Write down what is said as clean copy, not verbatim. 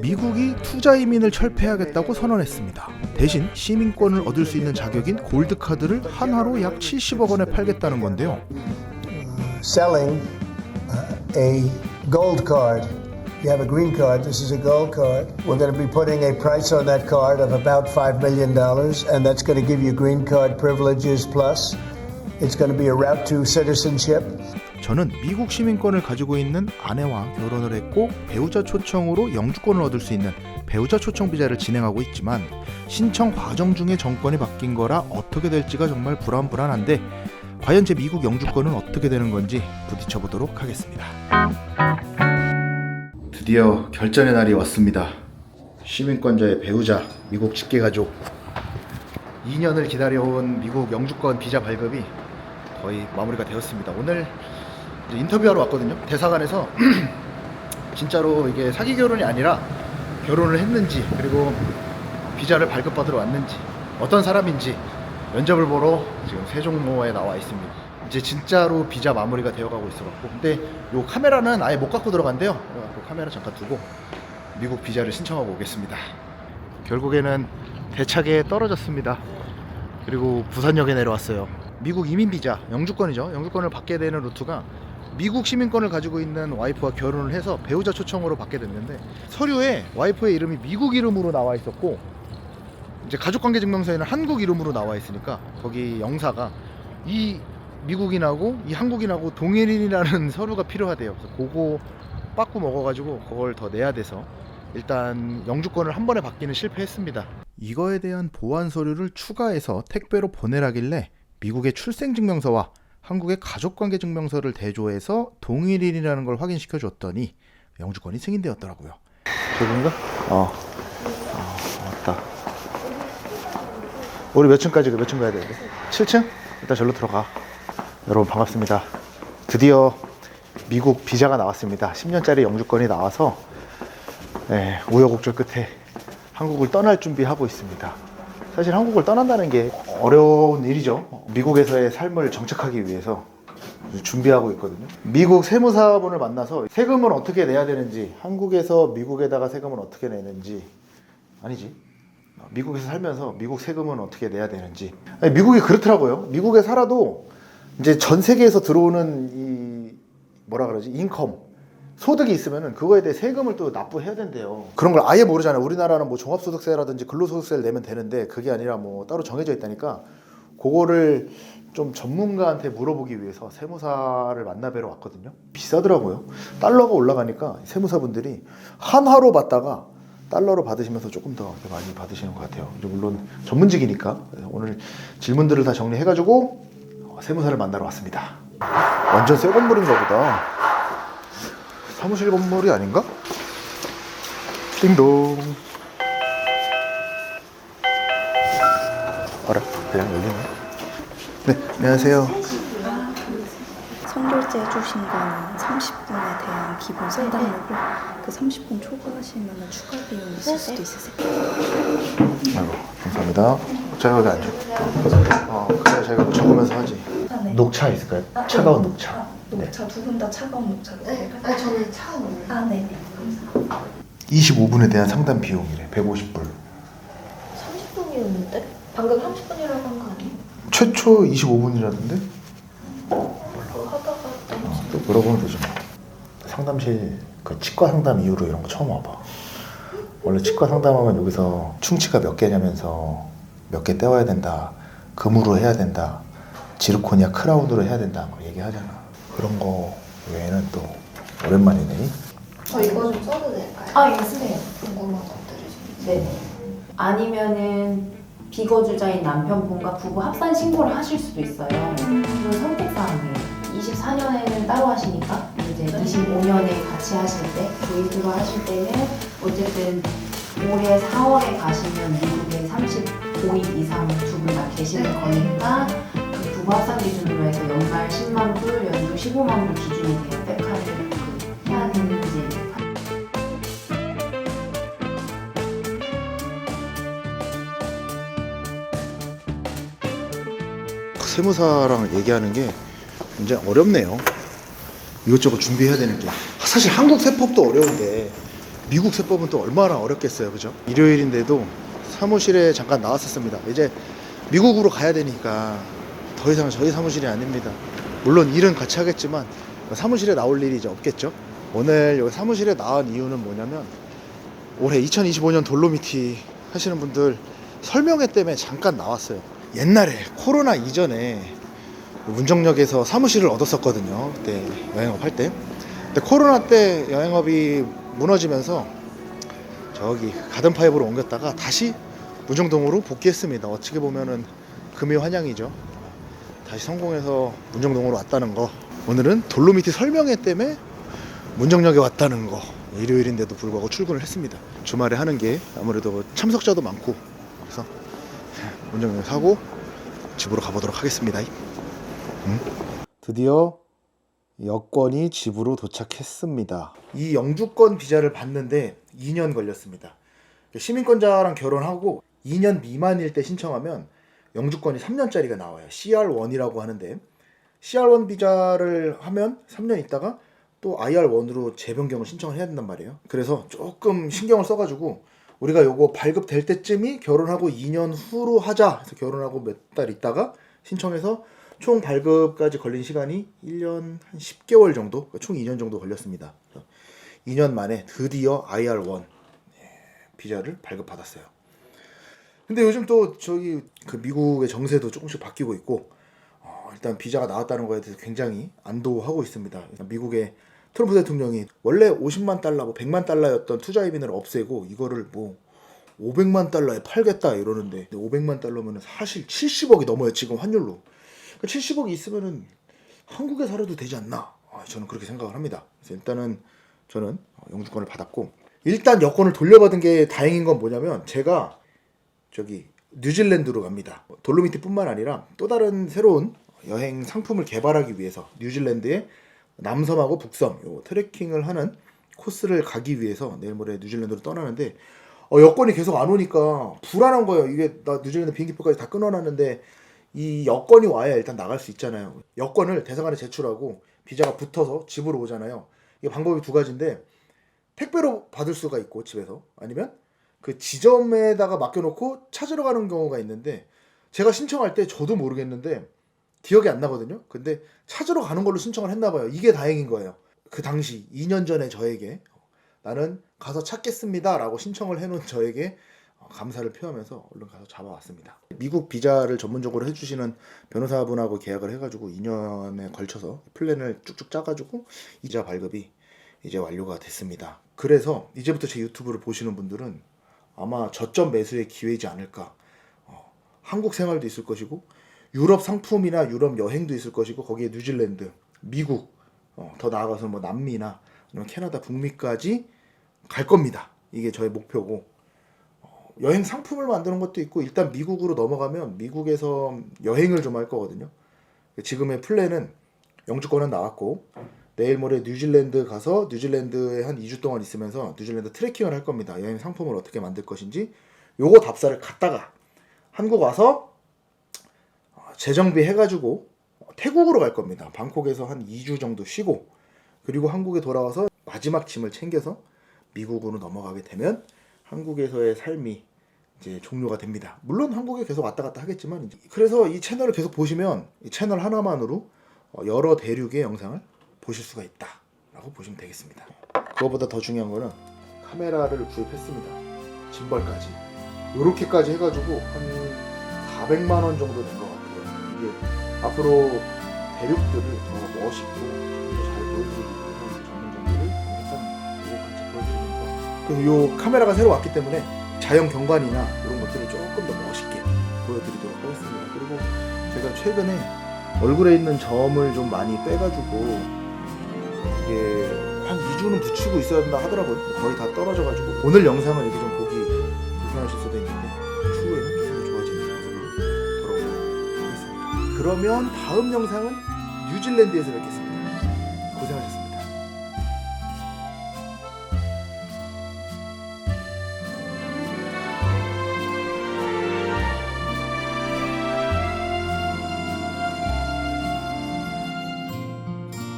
미국이 투자 이민을 철폐하겠다고 선언했습니다. 대신 시민권을 얻을 수 있는 자격인 골드카드를 한화로 약 70억 원에 팔겠다는 건데요. Selling a gold card. You have a green card, this is a gold card. We're going to be putting a price on that card of about $5 million, and that's going to give you green card privileges plus. It's going to be a route to citizenship. 저는 미국 시민권을 가지고 있는 아내와 결혼을 했고 배우자 초청으로 영주권을 얻을 수 있는 배우자 초청 비자를 진행하고 있지만 신청 과정 중에 정권이 바뀐 거라 어떻게 될지가 정말 불안한데 과연 제 미국 영주권은 어떻게 되는 건지 부딪혀 보도록 하겠습니다. 드디어 결전의 날이 왔습니다. 시민권자의 배우자, 미국 직계가족. 2년을 기다려온 미국 영주권 비자 발급이 거의 마무리가 되었습니다. 오늘 이제 인터뷰하러 왔거든요. 대사관에서 진짜로 이게 사기 결혼이 아니라 결혼을 했는지, 그리고 비자를 발급받으러 왔는지, 어떤 사람인지 면접을 보러 지금 세종모에 나와 있습니다. 이제 진짜로 비자 마무리가 되어가고 있어갖고, 근데 요 카메라는 아예 못 갖고 들어간대요. 그래갖고 카메라 잠깐 두고 미국 비자를 신청하고 오겠습니다. 결국에는 대차게에 떨어졌습니다. 그리고 부산역에 내려왔어요. 미국 이민 비자, 영주권이죠. 영주권을 받게 되는 루트가 미국 시민권을 가지고 있는 와이프와 결혼을 해서 배우자 초청으로 받게 됐는데, 서류에 와이프의 이름이 미국 이름으로 나와 있었고 이제 가족관계증명서에는 한국 이름으로 나와 있으니까 거기 영사가 이 미국인하고 이 한국인하고 동일인이라는 서류가 필요하대요. 그래서 그거 빠꾸 먹어가지고 그걸 더 내야 돼서 일단 영주권을 한 번에 받기는 실패했습니다. 이거에 대한 보완 서류를 추가해서 택배로 보내라길래 미국의 출생증명서와 한국의 가족관계증명서를 대조해서 동일인이라는 걸 확인시켜 줬더니 영주권이 승인되었더라고요. 저긴가? 맞다. 우리 몇 층까지 몇 층 가야 되는데? 7층? 일단 절로 들어가. 여러분 반갑습니다. 드디어 미국 비자가 나왔습니다. 10년짜리 영주권이 나와서 우여곡절 끝에 한국을 떠날 준비하고 있습니다. 사실 한국을 떠난다는 게 어려운 일이죠. 미국에서의 삶을 정착하기 위해서 준비하고 있거든요. 미국 세무사분을 만나서 세금을 어떻게 내야 되는지, 한국에서 미국에다가 세금을 어떻게 내는지, 아니지, 미국에서 살면서 미국 세금은 어떻게 내야 되는지. 아니, 미국이 그렇더라고요. 미국에 살아도 이제 전 세계에서 들어오는 이 뭐라 그러지, 인컴, 소득이 있으면은 그거에 대해 세금을 또 납부해야 된대요. 그런 걸 아예 모르잖아요. 우리나라는 뭐 종합소득세라든지 근로소득세를 내면 되는데 그게 아니라 뭐 따로 정해져 있다니까, 그거를 좀 전문가한테 물어보기 위해서 세무사를 만나뵈러 왔거든요. 비싸더라고요. 달러가 올라가니까 세무사분들이 한화로 받다가 달러로 받으시면서 조금 더 많이 받으시는 것 같아요. 물론 전문직이니까. 오늘 질문들을 다 정리해가지고 세무사를 만나러 왔습니다. 완전 새 건물인가 보다. 사무실 건물이 아닌가? 띵동. 알아? 그냥 열리네. 네, 안녕하세요. 선결제 해주신 건 30분에 대한 기본 상담이고 그 30분 초과하시면 추가 비용이 있을 수도 있으세요. 아이고, 감사합니다. 제가 여기 앉아. 그래, 저희가 뭐 적으면서 하지. 네. 녹차 있을까요? 차가운 녹차. 녹차 두 분 다 차가운 녹차 드세요? 네, 저는 차가운. 네네. 감사합니다. 25분에 대한 상담 비용이래. 150불. 30분이었는데? 방금 30분이라고 한 거 아니에요? 최초 25분이라던데? 그거 하다가 또 물어보면 되죠. 상담실 그 치과 상담 이후로 이런 거 처음 와봐. 원래 치과 상담하면 여기서 충치가 몇 개냐면서 몇 개 떼와야 된다, 금으로 해야 된다, 지르코니아 크라운으로 해야 된다 막 얘기하잖아. 그런 거 외에는 또 오랜만이네. 저 이거 좀 써도 될까요? 예, 쓰세요. 궁금한 것들을 좀. 네. 아니면은 비거주자인 남편분과 부부 합산 신고를 하실 수도 있어요. 그건 선택사항이에요. 24년에는 따로 하시니까 이제 25년에 같이 하실 때, 조인트로 하실 때는 어쨌든 올해 4월에 가시면 미국에 35일 이상 두 분 다 계시는 거니까 그 부부 합산 기준으로 해서 연말 10만 불, 연주 15만 불 기준이 돼요. 백화를 해야 되는 이제. 세무사랑 얘기하는 게 굉장히 어렵네요. 이것저것 준비해야 되는 게. 사실 한국 세법도 어려운데 미국 세법은 또 얼마나 어렵겠어요, 그죠? 일요일인데도 사무실에 잠깐 나왔었습니다. 이제 미국으로 가야 되니까 더 이상 저희 사무실이 아닙니다. 물론 일은 같이 하겠지만 사무실에 나올 일이 이제 없겠죠. 오늘 여기 사무실에 나온 이유는 뭐냐면 올해 2025년 돌로미티 하시는 분들 설명회 때문에 잠깐 나왔어요. 옛날에 코로나 이전에 문정역에서 사무실을 얻었었거든요. 그때 여행업 할 때. 근데 코로나 때 여행업이 무너지면서 저기 가든파이브로 옮겼다가 다시 문정동으로 복귀했습니다. 어떻게 보면은 금이환영이죠. 다시 성공해서 문정동으로 왔다는 거. 오늘은 돌로미티 설명회 때문에 문정역에 왔다는 거. 일요일인데도 불구하고 출근을 했습니다. 주말에 하는 게 아무래도 참석자도 많고 그래서 문정역 사고 집으로 가보도록 하겠습니다. 드디어 여권이 집으로 도착했습니다. 이 영주권 비자를 받는데 2년 걸렸습니다. 시민권자랑 결혼하고 2년 미만일 때 신청하면 영주권이 3년짜리가 나와요. CR1이라고 하는데 CR1 비자를 하면 3년 있다가 또 IR1으로 재변경을 신청을 해야 된단 말이에요. 그래서 조금 신경을 써가지고 우리가 요거 발급될 때쯤이 결혼하고 2년 후로 하자 해서 결혼하고 몇 달 있다가 신청해서 총 발급까지 걸린 시간이 1년 한 10개월 정도, 그러니까 총 2년 정도 걸렸습니다. 2년 만에 드디어 IR1 비자를 발급받았어요. 근데 요즘 또 저기 그 미국의 정세도 조금씩 바뀌고 있고 일단 비자가 나왔다는 거에 대해서 굉장히 안도하고 있습니다. 미국의 트럼프 대통령이 원래 50만 달러, 뭐 100만 달러였던 투자 이민을 없애고 이거를 뭐 500만 달러에 팔겠다 이러는데 500만 달러면은 사실 70억이 넘어요, 지금 환율로. 70억이 있으면은 한국에 살아도 되지 않나? 저는 그렇게 생각을 합니다. 그래서 일단은 저는 영주권을 받았고 일단 여권을 돌려받은 게 다행인 건 뭐냐면 제가 저기 뉴질랜드로 갑니다. 돌로미티뿐만 아니라 또 다른 새로운 여행 상품을 개발하기 위해서 뉴질랜드의 남섬하고 북섬 요 트레킹을 하는 코스를 가기 위해서 내일 모레 뉴질랜드로 떠나는데 여권이 계속 안 오니까 불안한 거예요. 이게 나 뉴질랜드 비행기표까지 다 끊어놨는데 이 여권이 와야 일단 나갈 수 있잖아요. 여권을 대사관에 제출하고 비자가 붙어서 집으로 오잖아요. 이게 방법이 두 가지인데 택배로 받을 수가 있고 집에서 아니면 그 지점에다가 맡겨놓고 찾으러 가는 경우가 있는데 제가 신청할 때 저도 모르겠는데 기억이 안 나거든요. 근데 찾으러 가는 걸로 신청을 했나 봐요. 이게 다행인 거예요. 그 당시 2년 전에 저에게 나는 가서 찾겠습니다 라고 신청을 해놓은 저에게 감사를 표하면서 얼른 가서 잡아왔습니다. 미국 비자를 전문적으로 해주시는 변호사분하고 계약을 해가지고 2년에 걸쳐서 플랜을 쭉쭉 짜가지고 이자 발급이 이제 완료가 됐습니다. 그래서 이제부터 제 유튜브를 보시는 분들은 아마 저점 매수의 기회이지 않을까. 한국 생활도 있을 것이고 유럽 상품이나 유럽 여행도 있을 것이고 거기에 뉴질랜드, 미국, 더 나아가서 뭐 남미나 아니면 캐나다, 북미까지 갈 겁니다. 이게 저의 목표고 여행 상품을 만드는 것도 있고 일단 미국으로 넘어가면 미국에서 여행을 좀 할 거거든요. 지금의 플랜은 영주권은 나왔고 내일 모레 뉴질랜드 가서 뉴질랜드에 한 2주 동안 있으면서 뉴질랜드 트레킹을 할 겁니다. 여행 상품을 어떻게 만들 것인지 요거 답사를 갔다가 한국 와서 재정비 해가지고 태국으로 갈 겁니다. 방콕에서 한 2주 정도 쉬고 그리고 한국에 돌아와서 마지막 짐을 챙겨서 미국으로 넘어가게 되면 한국에서의 삶이 이제 종료가 됩니다. 물론 한국에 계속 왔다 갔다 하겠지만 그래서 이 채널을 계속 보시면 이 채널 하나만으로 여러 대륙의 영상을 보실 수가 있다 라고 보시면 되겠습니다. 그거보다 더 중요한 거는 카메라를 구입했습니다. 짐벌까지 요렇게까지 해가지고 한 400만 원 정도 된 것 같아요. 이게 앞으로 대륙들을 더 멋있고 더 잘 보여드리기 위해서 전문점들을 했답니다. 이거 같이 보여드리면서 그래서 요 카메라가 새로 왔기 때문에 자연 경관이나 이런 것들을 조금 더 멋있게 보여드리도록 하겠습니다. 그리고 제가 최근에 얼굴에 있는 점을 좀 많이 빼가지고 이게 한 2주는 붙이고 있어야 된다 하더라고요. 거의 다 떨어져가지고 오늘 영상은 이렇게 좀 보기 불편하실 수도 있는데 추후에는 좀 더 좋아지는 모습으로 돌아오도록 하겠습니다. 그러면 다음 영상은 뉴질랜드에서 뵙겠습니다.